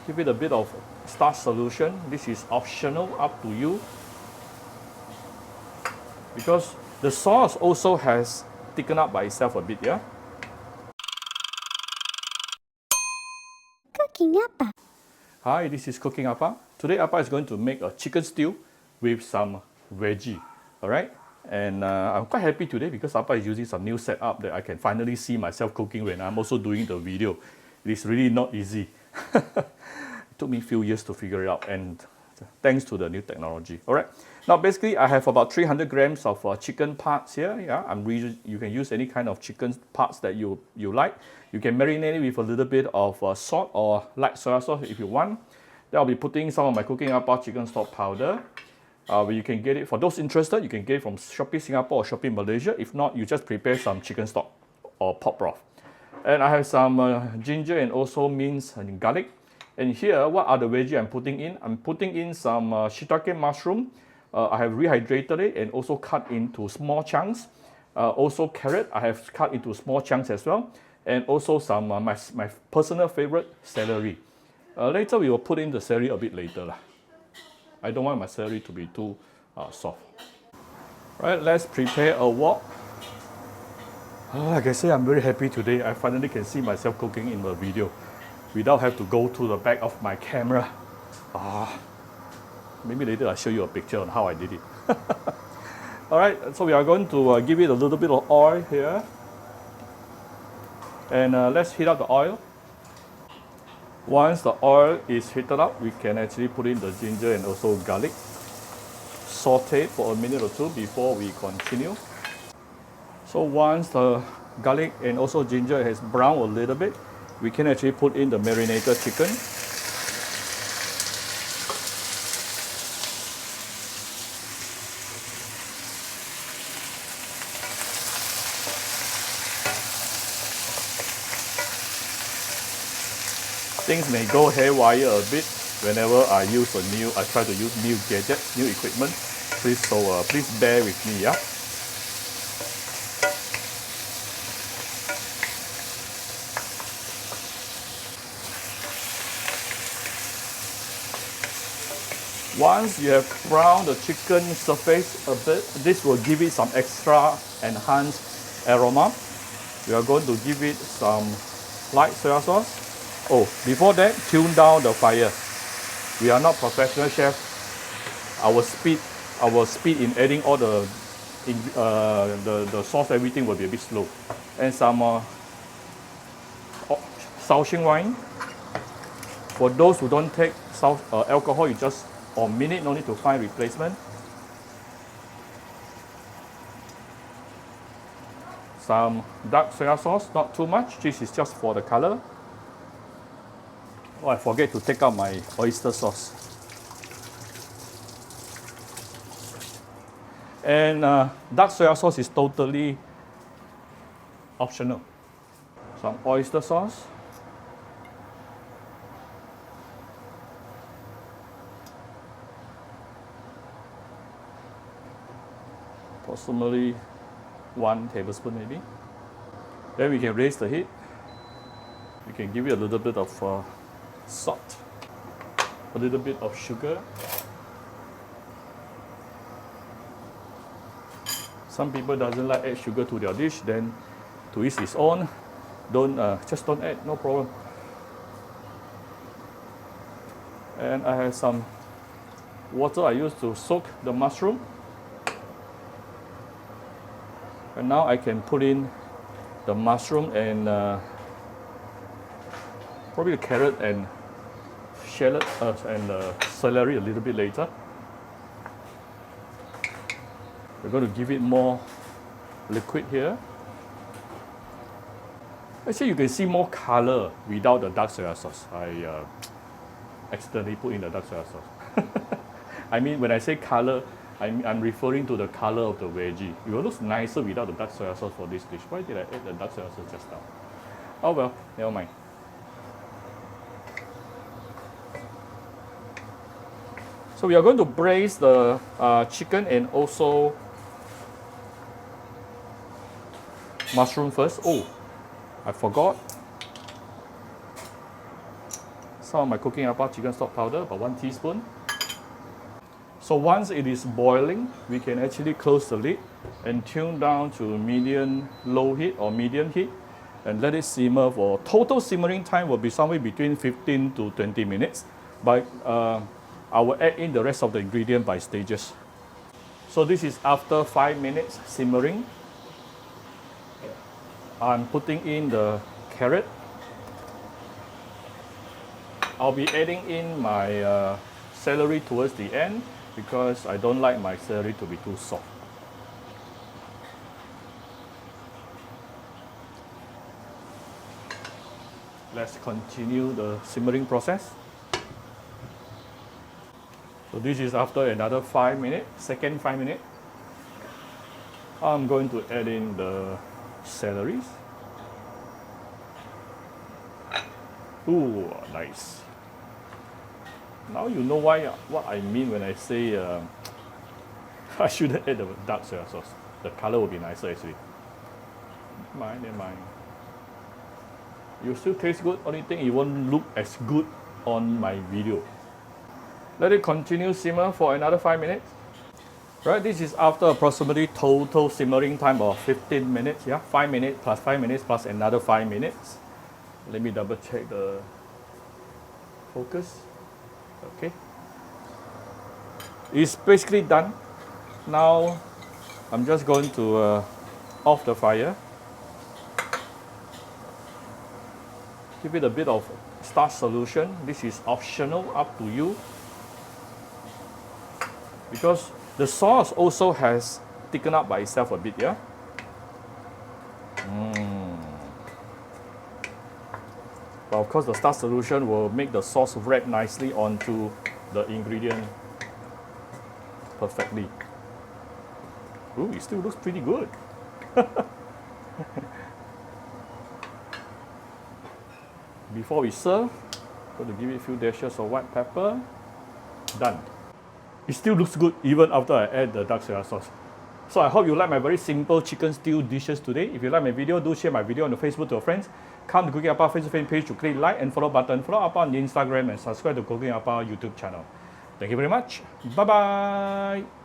Give it a bit of starch solution. This is optional, up to you. Because the sauce also has thickened up by itself a bit, yeah? Cooking Appa. Hi, this is Cooking Appa. Today Appa is going to make a chicken stew with some veggie, alright? And I'm quite happy today because Appa is using some new setup that I can finally see myself cooking when I'm also doing the video. It is really not easy. It took me a few years to figure it out, and thanks to the new technology. Alright, now basically I have about 300 grams of chicken parts here. Yeah, you can use any kind of chicken parts that you like. You can marinate it with a little bit of salt or light soy sauce if you want. Then I'll be putting some of my Cooking Appa chicken stock powder. You can get it, for those interested, you can get it from Shopee Singapore or Shopee Malaysia. If not, you just prepare some chicken stock or pork broth. And I have some ginger and also minced garlic. And here, what are the veggies I'm putting in? I'm putting in some shiitake mushroom. I have rehydrated it and also cut into small chunks. Also carrot, I have cut into small chunks as well. And also some, my personal favorite, celery. Later, we will put in the celery a bit later. I don't want my celery to be too soft. Right, let's prepare a wok. Like I say, I'm very happy today. I finally can see myself cooking in the video without have to go to the back of my camera. Maybe later I'll show you a picture on how I did it. Alright, so we are going to give it a little bit of oil here. And let's heat up the oil. Once the oil is heated up, we can actually put in the ginger and also garlic. Saute for a minute or two before we continue. So once the garlic and also ginger has browned a little bit, we can actually put in the marinated chicken. Things may go haywire a bit whenever I try to use new gadget, new equipment. Please bear with me, yeah. Once you have browned the chicken surface a bit, this will give it some extra enhanced aroma. We are going to give it some light soy sauce. Oh, before that, tune down the fire. We are not professional chefs. Our speed in adding all the sauce, everything will be a bit slow. And some Shaoxing wine. For those who don't take alcohol, you just omit it, no need to find replacement. Some dark soy sauce, not too much. This is just for the color. Oh, I forget to take out my oyster sauce. And dark soy sauce is totally optional. Some oyster sauce. Approximately 1 tablespoon maybe. Then we can raise the heat. We can give it a little bit of salt, a little bit of sugar. Some people doesn't like add sugar to their dish, then to each his own. Just don't add, no problem. And I have some water I use to soak the mushroom. And now I can put in the mushroom and probably the carrot and shallot and celery a little bit later. We're going to give it more liquid here. Actually, you can see more color without the dark soy sauce. I accidentally put in the dark soy sauce. I mean, when I say color, I'm referring to the color of the veggie. It will look nicer without the dark soy sauce for this dish. Why did I add the dark soy sauce just now? Oh well, never mind. So we are going to braise the chicken and also mushroom first. Oh, I forgot some of my cooking apa chicken stock powder, about 1 teaspoon. So once it is boiling, we can actually close the lid and tune down to medium low heat or medium heat and let it simmer for total simmering time will be somewhere between 15 to 20 minutes. But I will add in the rest of the ingredient by stages. So this is after 5 minutes simmering. I'm putting in the carrot. I'll be adding in my celery towards the end because I don't like my celery to be too soft. Let's continue the simmering process. So this is after another 5 minutes, second 5 minutes. I'm going to add in the celery. Ooh, nice. Now you know what I mean when I say I shouldn't add the dark soy sauce. The color will be nicer actually. Never mind. You still taste good, only thing it won't look as good on my video. Let it continue simmer for another 5 minutes. Right, this is after approximately total simmering time of 15 minutes. Yeah, 5 minutes plus 5 minutes plus another 5 minutes. Let me double check the focus. Okay. It's basically done. Now I'm just going to off the fire. Give it a bit of starch solution. This is optional, up to you. Because the sauce also has thickened up by itself a bit, yeah? But of course the starch solution will make the sauce wrap nicely onto the ingredient perfectly. Ooh, it still looks pretty good. Before we serve, I'm going to give it a few dashes of white pepper. Done. It still looks good even after I add the dark soy sauce. So I hope you like my very simple chicken stew dishes today. If you like my video, do share my video on the Facebook to your friends. Come to Cooking Apa Facebook fan page to click like and follow button. Follow Apa on the Instagram and subscribe to Cooking Apa YouTube channel. Thank you very much. Bye bye.